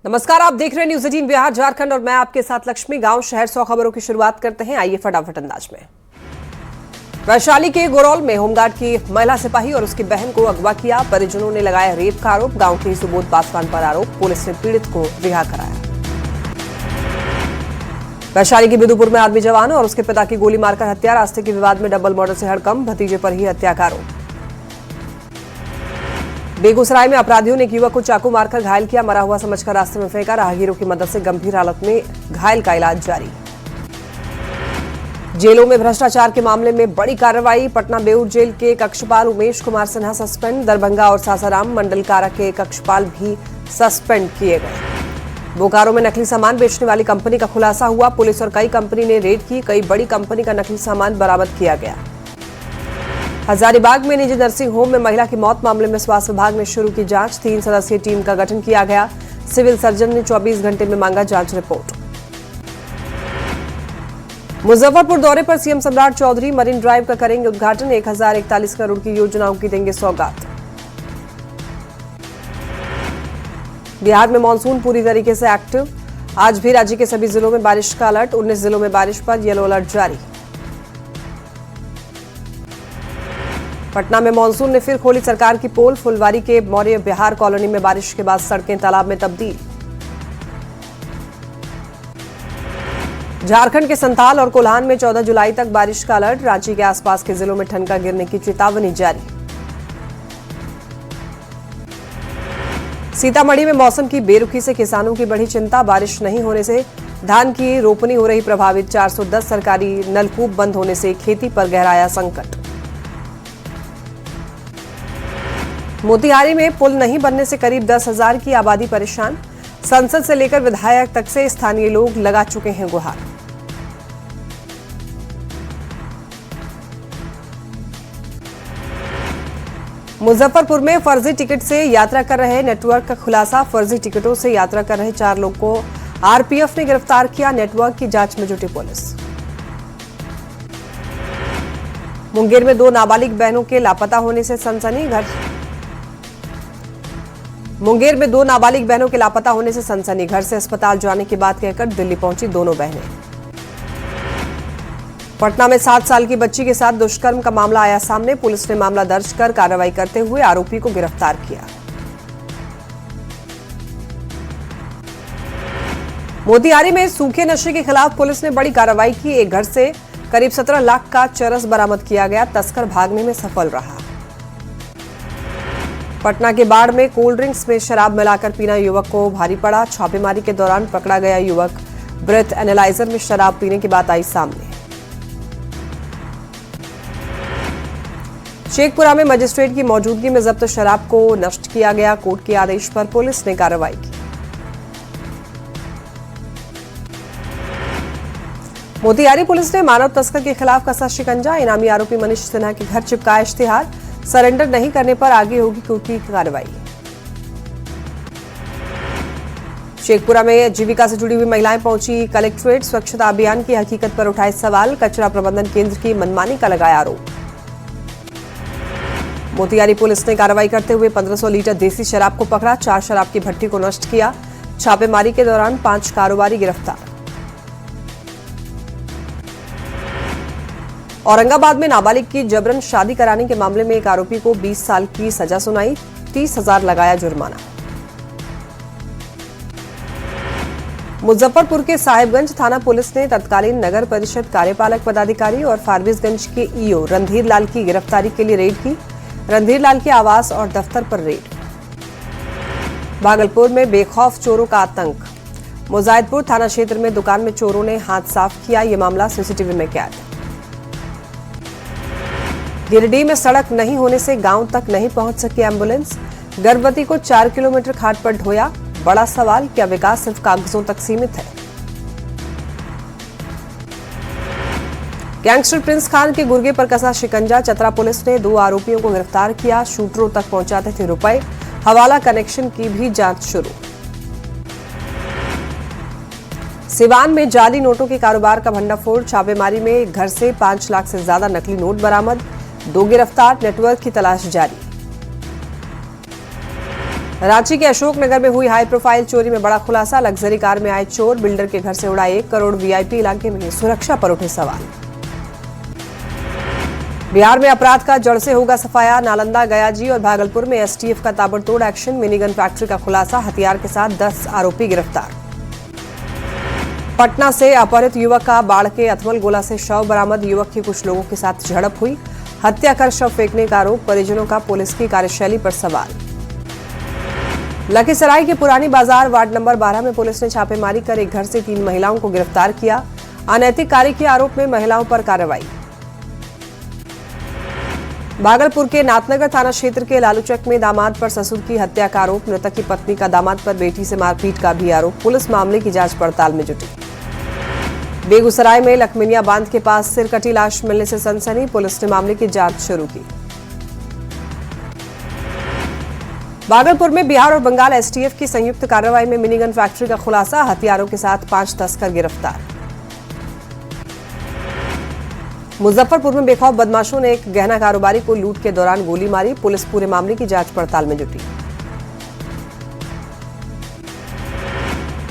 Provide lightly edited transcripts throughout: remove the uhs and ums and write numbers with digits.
नमस्कार, आप देख रहे हैं न्यूज 18 बिहार झारखंड और मैं आपके साथ लक्ष्मी। गांव शहर 100 खबरों की शुरुआत करते हैं। आइए फटाफट अंदाज में। वैशाली के गोरौल में होमगार्ड की महिला सिपाही और उसकी बहन को अगवा किया। परिजनों ने लगाया रेप का आरोप। गांव के सुबोध पासवान पर आरोप। पुलिस ने पीड़ित को रिहा कराया। वैशाली के बिदुपुर में आर्मी जवान और उसके पिता की गोली मारकर हत्या। रास्ते के विवाद में डबल मर्डर से हड़कंप। भतीजे पर ही हत्या का आरोप। बेगूसराय में अपराधियों ने एक युवक को चाकू मारकर घायल किया। मरा हुआ समझकर रास्ते में फेंका। राहगीरों की मदद से गंभीर हालत में घायल का इलाज जारी। जेलों में भ्रष्टाचार के मामले में बड़ी कार्रवाई। पटना बेऊर जेल के कक्षपाल उमेश कुमार सिन्हा सस्पेंड। दरभंगा और सासाराम मंडल कारा के कक्षपाल भी सस्पेंड किए गए। बोकारो में नकली सामान बेचने वाली कंपनी का खुलासा हुआ। पुलिस और कई कंपनी ने रेड की। कई बड़ी कंपनी का नकली सामान बरामद किया गया। हजारीबाग में निजी नर्सिंग होम में महिला की मौत मामले में स्वास्थ्य विभाग ने शुरू की जांच। 3 सदस्यीय टीम का गठन किया गया। सिविल सर्जन ने 24 घंटे में मांगा जांच रिपोर्ट। मुजफ्फरपुर दौरे पर सीएम सम्राट चौधरी मरीन ड्राइव का करेंगे उद्घाटन। 1041 करोड़ की योजनाओं की देंगे सौगात। बिहार में मानसून पूरी तरीके से एक्टिव। आज भी राज्य के सभी जिलों में बारिश का अलर्ट। 19 जिलों में बारिश पर येलो अलर्ट जारी। पटना में मानसून ने फिर खोली सरकार की पोल। फुलवारी के मौर्य बिहार कॉलोनी में बारिश के बाद सड़कें तालाब में तब्दील। झारखंड के संथाल और कोल्हान में 14 जुलाई तक बारिश का अलर्ट। रांची के आसपास के जिलों में ठनका गिरने की चेतावनी जारी। सीतामढ़ी में मौसम की बेरुखी से किसानों की बढ़ी चिंता। बारिश नहीं होने से धान की रोपनी हो रही प्रभावित। 410 सरकारी नलकूप बंद होने से खेती पर गहराया संकट। मोतिहारी में पुल नहीं बनने से करीब 10,000 की आबादी परेशान। संसद से लेकर विधायक तक से स्थानीय लोग लगा चुके हैं गुहार। मुजफ्फरपुर में फर्जी टिकट से यात्रा कर रहे नेटवर्क का खुलासा। फर्जी टिकटों से यात्रा कर रहे 4 लोगों को आरपीएफ ने गिरफ्तार किया। नेटवर्क की जांच में जुटी पुलिस। मुंगेर में 2 नाबालिग बहनों के लापता होने से सनसनी। मुंगेर में 2 नाबालिग बहनों के लापता होने से सनसनी। घर से अस्पताल जाने की बात कहकर दिल्ली पहुंची दोनों बहनें। पटना में 7 साल की बच्ची के साथ दुष्कर्म का मामला आया सामने। पुलिस ने मामला दर्ज कर कार्रवाई करते हुए आरोपी को गिरफ्तार किया। मोतिहारी में सूखे नशे के खिलाफ पुलिस ने बड़ी कार्रवाई की। एक घर से करीब 17 लाख का चरस बरामद किया गया। तस्कर भागने में सफल रहा। पटना के बाढ़ में कोल्ड ड्रिंक्स में शराब मिलाकर पीना युवक को भारी पड़ा। छापेमारी के दौरान पकड़ा गया युवक ब्रेथ एनालाइजर में शराब पीने की बात आई सामने। शेखपुरा में मजिस्ट्रेट की मौजूदगी में जब्त शराब को नष्ट किया गया। कोर्ट के आदेश पर पुलिस ने कार्रवाई की। मोतिहारी पुलिस ने मानव तस्कर के खिलाफ कसा शिकंजा। इनामी आरोपी मनीष सिन्हा के घर चिपकाया इश्तिहार। सरेंडर नहीं करने पर आगे होगी कोर्ट की कार्रवाई। शेखपुरा में जीविका से जुड़ी हुई महिलाएं पहुंची कलेक्ट्रेट। स्वच्छता अभियान की हकीकत पर उठाए सवाल। कचरा प्रबंधन केंद्र की मनमानी का लगाया आरोप। मोतिहारी पुलिस ने कार्रवाई करते हुए 1500 लीटर देसी शराब को पकड़ा। 4 शराब की भट्टी को नष्ट किया। छापेमारी के दौरान 5 कारोबारी गिरफ्तार। औरंगाबाद में नाबालिग की जबरन शादी कराने के मामले में एक आरोपी को 20 साल की सजा सुनाई। 30,000 लगाया जुर्माना। मुजफ्फरपुर के साहिबगंज थाना पुलिस ने तत्कालीन नगर परिषद कार्यपालक पदाधिकारी और फारबिसगंज के ईओ रणधीर लाल की गिरफ्तारी के लिए रेड की। रणधीर लाल के आवास और दफ्तर पर रेड। भागलपुर में बेखौफ चोरों का आतंक। मुजाहिदपुर थाना क्षेत्र में दुकान में चोरों ने हाथ साफ किया। यह मामला सीसीटीवी में कैद। गिरिडीह में सड़क नहीं होने से गांव तक नहीं पहुंच सकी एम्बुलेंस। गर्भवती को 4 किलोमीटर खाट पर ढोया। बड़ा सवाल, क्या विकास सिर्फ कागजों तक सीमित है? गैंगस्टर प्रिंस खान के गुर्गे पर कसा शिकंजा। चतरा पुलिस ने 2 आरोपियों को गिरफ्तार किया। शूटरों तक पहुंचाते थे रुपए। हवाला कनेक्शन की भी जांच शुरू। सिवान में जाली नोटों के कारोबार का भंडाफोड़। छापेमारी में घर से 5 लाख से ज्यादा नकली नोट बरामद। 2 गिरफ्तार। नेटवर्क की तलाश जारी। रांची के अशोकनगर में हुई हाई प्रोफाइल चोरी में बड़ा खुलासा। लग्जरी कार में आए चोर बिल्डर के घर से उड़ा 1 करोड़। वीआईपी इलाके में सुरक्षा पर उठे सवाल। बिहार में अपराध का जड़ से होगा सफाया। नालंदा, गयाजी और भागलपुर में एसटीएफ का ताबड़तोड़ एक्शन। मिनीगन फैक्ट्री का खुलासा। हथियार के साथ 10 आरोपी गिरफ्तार। पटना से अपहरित युवक का बाढ़ के अथमल गोला से शव बरामद। युवक की कुछ लोगों के साथ झड़प हुई। हत्या कर शव फेंकने का आरोप। परिजनों का पुलिस की कार्यशैली पर सवाल। लखीसराय के पुरानी बाजार वार्ड नंबर 12 में पुलिस ने छापेमारी कर एक घर से 3 महिलाओं को गिरफ्तार किया। अनैतिक कार्य के आरोप में महिलाओं पर कार्रवाई। भागलपुर के नाथनगर थाना क्षेत्र के लालूचक में दामाद पर ससुर की हत्या का आरोप। मृतक की पत्नी का दामाद पर बेटी से मारपीट का भी आरोप। पुलिस मामले की जांच पड़ताल में जुटी। बेगूसराय में लखमिनिया बांध के पास सिर कटी लाश मिलने से सनसनी। पुलिस ने मामले की जांच शुरू की। भागलपुर में बिहार और बंगाल एसटीएफ की संयुक्त कार्रवाई में मिनीगन फैक्ट्री का खुलासा। हथियारों के साथ 5 तस्कर गिरफ्तार। मुजफ्फरपुर में बेखौफ बदमाशों ने एक गहना कारोबारी को लूट के दौरान गोली मारी। पुलिस पूरे मामले की जांच पड़ताल में जुटी।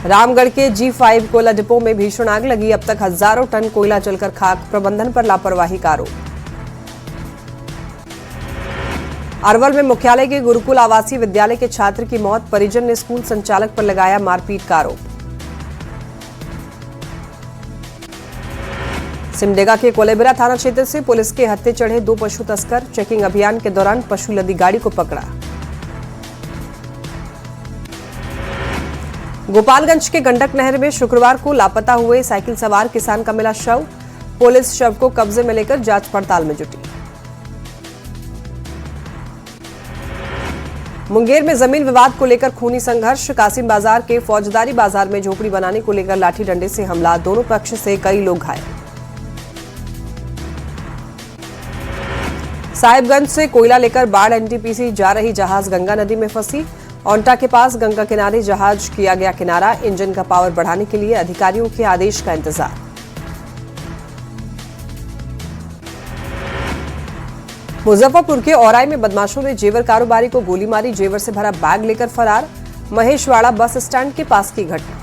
रामगढ़ के G5 कोयला डिपो में भीषण आग लगी। अब तक हजारों टन कोयला जलकर खाक। प्रबंधन पर लापरवाही का आरोप। अरवल में मुख्यालय के गुरुकुल आवासीय विद्यालय के छात्र की मौत। परिजन ने स्कूल संचालक पर लगाया मारपीट का आरोप। सिमडेगा के कोलेबिरा थाना क्षेत्र से पुलिस के हत्थे चढ़े 2 पशु तस्कर। चेकिंग अभियान के दौरान पशु लदी गाड़ी को पकड़ा। गोपालगंज के गंडक नहर में शुक्रवार को लापता हुए साइकिल सवार किसान का मिला शव। पुलिस शव को कब्जे में लेकर जांच पड़ताल में जुटी। मुंगेर में जमीन विवाद को लेकर खूनी संघर्ष। कासिम बाजार के फौजदारी बाजार में झोपड़ी बनाने को लेकर लाठी डंडे से हमला। दोनों पक्ष से कई लोग घायल। साहिबगंज से कोयला लेकर बाढ़ एनटीपीसी जा रही जहाज गंगा नदी में फंसी। औंटा के पास गंगा किनारे जहाज किया गया किनारा। इंजन का पावर बढ़ाने के लिए अधिकारियों के आदेश का इंतजार। मुजफ्फरपुर के औराई में बदमाशों ने जेवर कारोबारी को गोली मारी। जेवर से भरा बैग लेकर फरार। महेशवाड़ा बस स्टैंड के पास की घटना।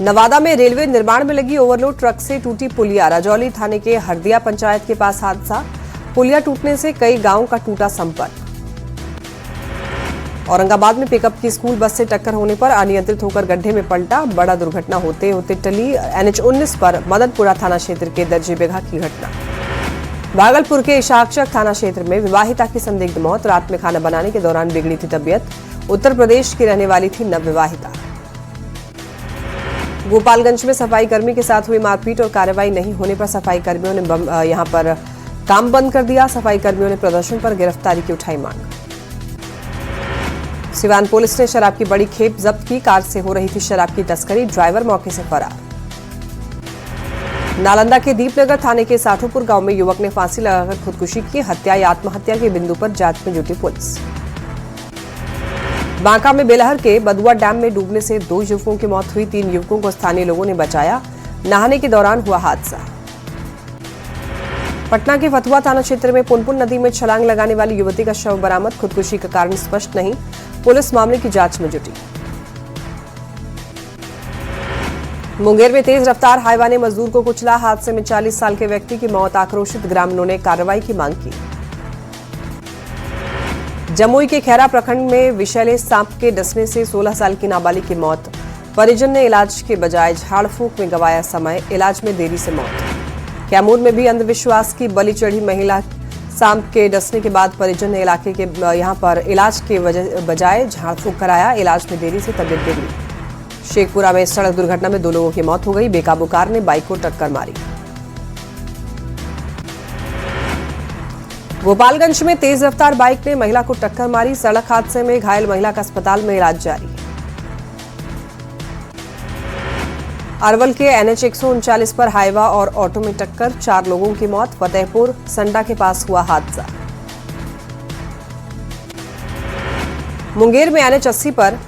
नवादा में रेलवे निर्माण में लगी ओवरलोड ट्रक से टूटी पुलिया। राजौली थाने के हरदिया पंचायत के पास हादसा। पुलिया टूटने से कई गांवों का टूटा संपर्क। औरंगाबाद में पिकअप की स्कूल बस से टक्कर होने पर अनियंत्रित होकर गड्ढे में पलटा। बड़ा दुर्घटना होते होते टली। NH-19 पर मदनपुरा थाना क्षेत्र के दर्जे बेघा की घटना। भागलपुर के इशाकचक थाना क्षेत्र में विवाहिता की संदिग्ध मौत। रात में खाना बनाने के दौरान बिगड़ी थी तबीयत। उत्तर प्रदेश की रहने वाली थी नवविवाहिता। गोपालगंज में सफाई कर्मी के साथ हुई मारपीट और कार्रवाई नहीं होने पर सफाई कर्मियों ने यहां पर काम बंद कर दिया। सफाई कर्मियों ने प्रदर्शन पर गिरफ्तारी की उठाई मांग। सिवान पुलिस ने शराब की बड़ी खेप जब्त की। कार से हो रही थी शराब की तस्करी। ड्राइवर मौके से फरार। नालंदा के दीपनगर थाने के साठोपुर गांव में युवक ने फांसी लगाकर खुदकुशी की। हत्या या आत्महत्या के बिंदु पर जांच में जुटी पुलिस। बांका में बेलहर के बदुआ डैम में डूबने से 2 युवकों की मौत हुई। 3 युवकों को स्थानीय लोगों ने बचाया। नहाने के दौरान हुआ हादसा। पटना के फतुहा थाना क्षेत्र में पुनपुन नदी में छलांग लगाने वाली युवती का शव बरामद। खुदकुशी का कारण स्पष्ट नहीं। पुलिस मामले की जांच में जुटी। मुंगेर में तेज रफ्तार हाईवा ने मजदूर को कुचला। हादसे में 40 साल के व्यक्ति की मौत। आक्रोशित ग्रामीणों ने कार्रवाई की मांग की। जमुई के खैरा प्रखंड में विषैले सांप के डसने से 16 साल की नाबालिग की मौत। परिजन ने इलाज के बजाय झाड़ फूंक में गंवाया समय। इलाज में देरी से मौत। कैमूर में भी अंधविश्वास की बलि चढ़ी महिला। सांप के डसने के बाद परिजन ने इलाके के यहां पर इलाज के बजाय झाड़ फूंक कराया। इलाज में देरी से तबीयत बिगड़ी। शेखपुरा में सड़क दुर्घटना में 2 लोगों की मौत हो गई। बेकाबू कार ने बाइक को टक्कर मारी। गोपालगंज में तेज रफ्तार बाइक ने महिला को टक्कर मारी। सड़क हादसे में घायल महिला का अस्पताल में इलाज जारी। अरवल के NH-139 पर हाईवा और ऑटो में टक्कर। 4 लोगों की मौत। फतेहपुर संडा के पास हुआ हादसा। मुंगेर में NH-80 पर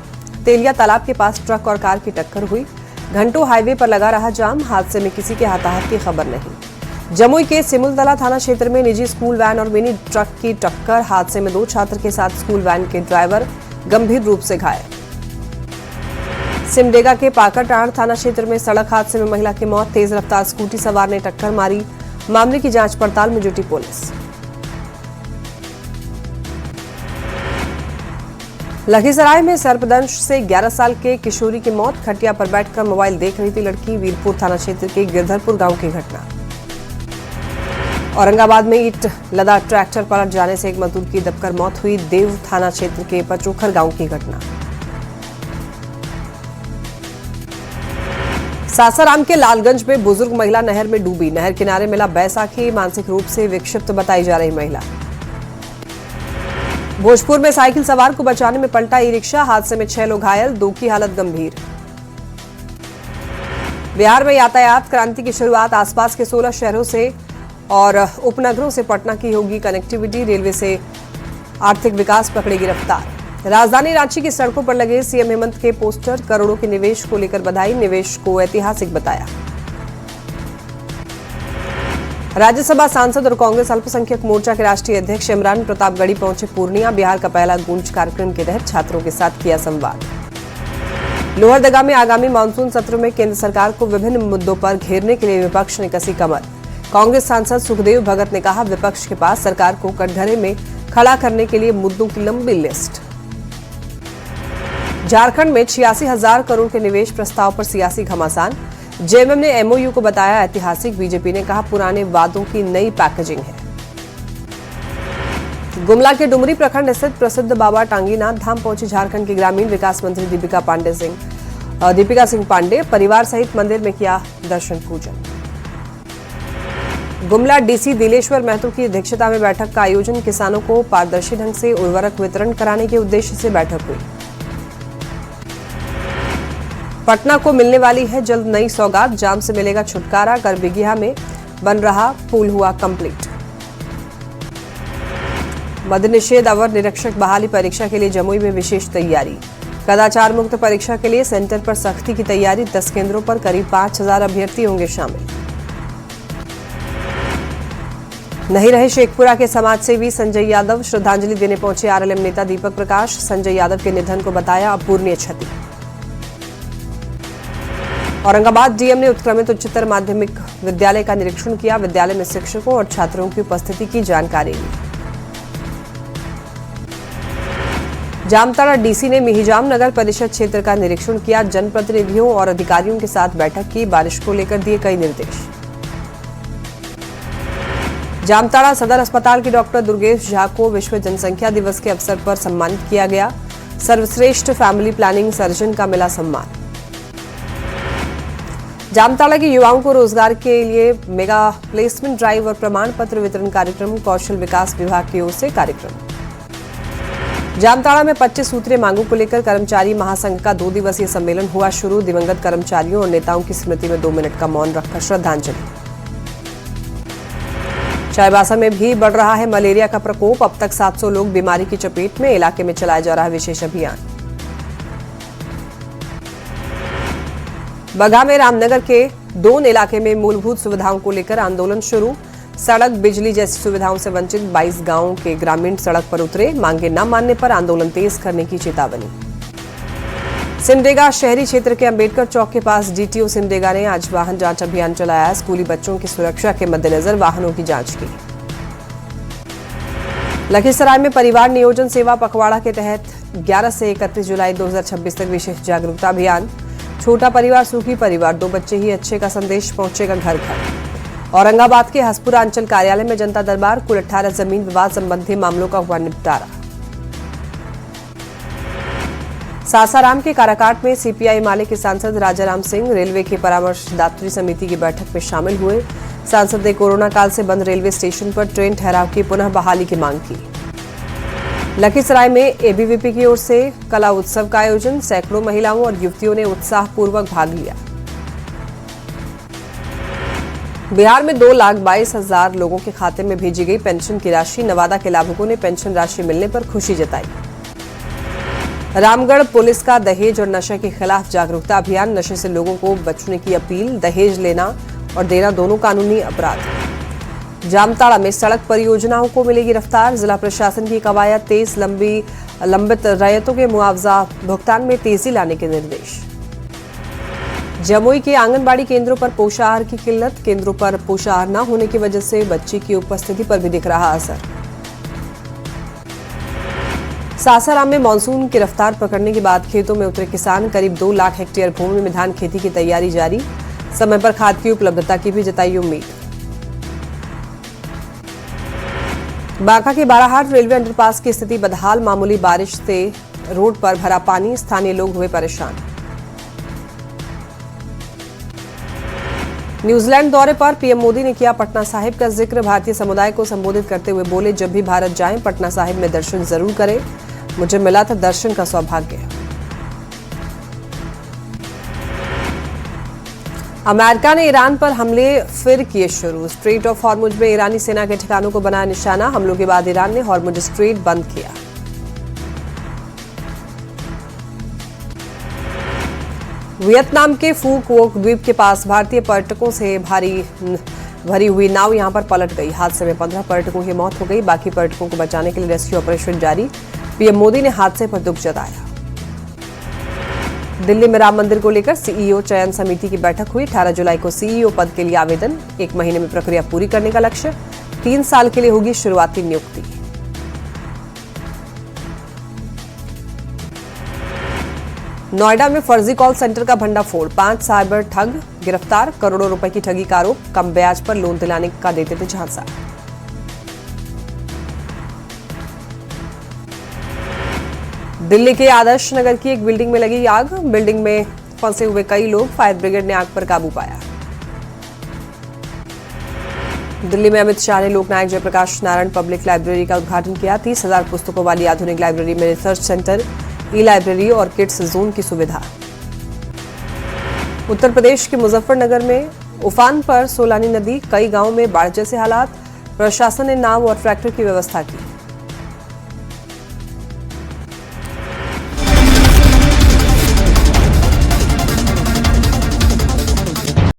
तेलिया तालाब के पास ट्रक और कार की टक्कर हुई। घंटों हाईवे पर लगा रहा जाम। हादसे में किसी के हताहत की खबर नहीं। जमुई के सिमुलतला थाना क्षेत्र में निजी स्कूल वैन और मिनी ट्रक की टक्कर। हादसे में 2 छात्र के साथ स्कूल वैन के ड्राइवर गंभीर रूप से घायल। सिमडेगा के पाकरटांड़ थाना क्षेत्र में सड़क हादसे में महिला की मौत। तेज रफ्तार स्कूटी सवार ने टक्कर मारी। मामले की जांच पड़ताल में जुटी पुलिस। लखीसराय में सर्पदंश से 11 साल के किशोरी की मौत। खटिया पर बैठकर मोबाइल देख रही थी लड़की। वीरपुर थाना क्षेत्र के गिरधरपुर गांव की घटना। औरंगाबाद में ईंट लदा ट्रैक्टर पलट जाने से एक मजदूर की दबकर मौत हुई। देव थाना क्षेत्र के पचोखर गांव की घटना। सासाराम के लालगंज में बुजुर्ग महिला नहर में डूबी। नहर किनारे मिला बैसाखी। मानसिक रूप से विक्षिप्त बताई जा रही महिला। भोजपुर में साइकिल सवार को बचाने में पलटा ई रिक्शा। हादसे में 6 लोग घायल, 2 की हालत गंभीर। बिहार में यातायात क्रांति की शुरुआत। आसपास के 16 शहरों से और उपनगरों से पटना की होगी कनेक्टिविटी। रेलवे से आर्थिक विकास पकड़ेगी रफ्तार। राजधानी रांची की सड़कों पर लगे सीएम हेमंत के पोस्टर। करोड़ों के निवेश को लेकर बधाई। निवेश को ऐतिहासिक बताया। राज्यसभा सांसद और कांग्रेस अल्पसंख्यक मोर्चा के राष्ट्रीय अध्यक्ष इमरान प्रतापगढ़ी पहुंचे पूर्णिया। बिहार का पहला गूंज कार्यक्रम के तहत छात्रों के साथ किया संवाद। लोहरदगा में आगामी मानसून सत्र में केंद्र सरकार को विभिन्न मुद्दों पर घेरने के लिए विपक्ष ने कसी कमर। कांग्रेस सांसद सुखदेव भगत ने कहा, विपक्ष के पास सरकार को कटघरे में खड़ा करने के लिए मुद्दों की लंबी लिस्ट। झारखंड में 86,000 करोड़ के निवेश प्रस्ताव पर सियासी घमासान। जेएमएम ने एमओयू को बताया ऐतिहासिक। बीजेपी ने कहा, पुराने वादों की नई पैकेजिंग है। गुमला के डुमरी प्रखंड स्थित प्रसिद्ध बाबा टांगीनाथ धाम पहुंची झारखंड की ग्रामीण विकास मंत्री दीपिका सिंह पांडे। परिवार सहित मंदिर में किया दर्शन पूजन। गुमला डीसी दिलेश्वर महतो की अध्यक्षता में बैठक का आयोजन। किसानों को पारदर्शी ढंग से उर्वरक वितरण कराने के उद्देश्य से बैठक हुई। पटना को मिलने वाली है जल्द नई सौगात। जाम से मिलेगा छुटकारा। करबिगिया में बन रहा पुल हुआ कंप्लीट। मद्य निषेध अवर निरीक्षक बहाली परीक्षा के लिए जमुई में विशेष तैयारी। कदाचार मुक्त परीक्षा के लिए सेंटर पर सख्ती की तैयारी। 10 केंद्रों पर करीब 5,000 अभ्यर्थी होंगे शामिल। नहीं रहे शेखपुरा के समाजसेवी संजय यादव। श्रद्धांजलि देने पहुंचे आरएलएम नेता दीपक प्रकाश। संजय यादव के निधन को बताया अपूरणीय क्षति। औरंगाबाद डीएम ने उत्क्रमित उच्चतर माध्यमिक विद्यालय का निरीक्षण किया। विद्यालय में शिक्षकों और छात्रों की उपस्थिति की जानकारी ली। जामताड़ा डीसी ने मिहिजाम नगर परिषद क्षेत्र का निरीक्षण किया। जनप्रतिनिधियों और अधिकारियों के साथ बैठक की। बारिश को लेकर दिए कई निर्देश। जामताड़ा सदर अस्पताल के डॉक्टर दुर्गेश झा को विश्व जनसंख्या दिवस के अवसर पर सम्मानित किया गया। सर्वश्रेष्ठ फैमिली प्लानिंग सर्जन का मिला सम्मान। जामताड़ा के युवाओं को रोजगार के लिए मेगा प्लेसमेंट ड्राइव और प्रमाण पत्र वितरण कार्यक्रम। कौशल विकास विभाग की ओर से कार्यक्रम। जामताड़ा में 25 सूत्रीय मांगों को लेकर कर्मचारी महासंघ का 2 दिवसीय सम्मेलन हुआ शुरू। दिवंगत कर्मचारियों और नेताओं की स्मृति में 2 मिनट का मौन रखकर श्रद्धांजलि। चाईबासा में भी बढ़ रहा है मलेरिया का प्रकोप। अब तक 700 लोग बीमारी की चपेट में। इलाके में चलाया जा रहा है विशेष अभियान। बगहा में रामनगर के दोन इलाके में मूलभूत सुविधाओं को लेकर आंदोलन शुरू। सड़क, बिजली जैसी सुविधाओं से वंचित 22 गांवों के ग्रामीण सड़क पर उतरे। मांगे न मानने पर आंदोलन तेज करने की चेतावनी। सिमडेगा शहरी क्षेत्र के अंबेडकर चौक के पास डीटीओ सिमडेगा ने आज वाहन जांच अभियान चलाया। स्कूली बच्चों की सुरक्षा के मद्देनजर वाहनों की जांच की। लखीसराय में परिवार नियोजन सेवा पखवाड़ा के तहत 11 से 31 जुलाई 2026 तक विशेष जागरूकता अभियान। छोटा परिवार सुखी परिवार, 2 बच्चे ही अच्छे का संदेश पहुंचेगा घर घर। औरंगाबाद के हसपुरा अंचल कार्यालय में जनता दरबार। कुल 18 जमीन विवाद संबंधी मामलों का हुआ निपटारा। सासाराम के काराकाट में सीपीआई माले के सांसद राजाराम सिंह रेलवे की परामर्शदात्री समिति की बैठक में शामिल हुए। सांसद ने कोरोना काल से बंद रेलवे स्टेशन पर ट्रेन ठहराव की पुनः बहाली की मांग की। लखीसराय में एबीवीपी की ओर से कला उत्सव का आयोजन। सैकड़ों महिलाओं और युवतियों ने उत्साहपूर्वक भाग लिया। बिहार में 2,22,000 लोगों के खाते में भेजी गई पेंशन की राशि। नवादा के लाभुकों ने पेंशन राशि मिलने पर खुशी जताई। रामगढ़ पुलिस का दहेज और नशे के खिलाफ जागरूकता अभियान। नशे से लोगों को बचने की अपील। दहेज लेना और देना दोनों कानूनी अपराध। जामताड़ा में सड़क परियोजनाओं को मिलेगी रफ्तार। जिला प्रशासन की कवायद तेज, लंबित रैयतों के मुआवजा भुगतान में तेजी लाने के निर्देश। जमुई के आंगनबाड़ी केंद्रों पर पोषाहार की किल्लत। केंद्रों पर पोषाहार न होने की वजह से बच्चे की उपस्थिति पर भी दिख रहा असर। सासाराम में मानसून की रफ्तार पकड़ने के बाद खेतों में उतरे किसान। करीब 2 लाख हेक्टेयर भूमि में धान खेती की तैयारी जारी। समय पर खाद की उपलब्धता की भी जताई उम्मीद। बांका के बाराहाट रेलवे अंडरपास की स्थिति बदहाल। मामूली बारिश से रोड पर भरा पानी, स्थानीय लोग हुए परेशान। न्यूजीलैंड दौरे पर पीएम मोदी ने किया पटना साहिब का जिक्र। भारतीय समुदाय को संबोधित करते हुए बोले, जब भी भारत जाएं पटना साहिब में दर्शन जरूर करें। मुझे मिला था दर्शन का सौभाग्य। अमेरिका ने ईरान पर हमले फिर किए शुरू। स्ट्रेट ऑफ हॉर्मुज में ईरानी सेना के ठिकानों को बनाया निशाना। हमलों के बाद ईरान ने हॉर्मुज स्ट्रेट बंद किया। वियतनाम के फू क्वोक द्वीप के पास भारतीय पर्यटकों से भरी हुई नाव यहां पर पलट गई। हादसे में 15 पर्यटकों की मौत हो गई। बाकी पर्यटकों को बचाने के लिए रेस्क्यू ऑपरेशन जारी। पीएम मोदी ने हादसे पर दुख जताया। दिल्ली में राम मंदिर को लेकर सीईओ चयन समिति की बैठक हुई। 18 जुलाई को सीईओ पद के लिए आवेदन। 1 महीने में प्रक्रिया पूरी करने का लक्ष्य। 3 साल के लिए होगी शुरुआती नियुक्ति। नोएडा में फर्जी कॉल सेंटर का भंडाफोड़। 5 साइबर ठग गिरफ्तार। करोड़ों रुपए की ठगी का आरोप। कम ब्याज पर लोन दिलाने का देते थे झांसा। दिल्ली के आदर्श नगर की एक बिल्डिंग में लगी आग। बिल्डिंग में फंसे हुए कई लोग। फायर ब्रिगेड ने आग पर काबू पाया। दिल्ली में अमित शाह ने लोकनायक जयप्रकाश नारायण पब्लिक लाइब्रेरी का उद्घाटन किया। 30,000 पुस्तकों वाली आधुनिक लाइब्रेरी में रिसर्च सेंटर, ई लाइब्रेरी और किड्स जोन की सुविधा। उत्तर प्रदेश के मुजफ्फरनगर में उफान पर सोलानी नदी। कई गांवों में बाढ़ जैसे हालात। प्रशासन ने नाव और ट्रैक्टर की व्यवस्था की।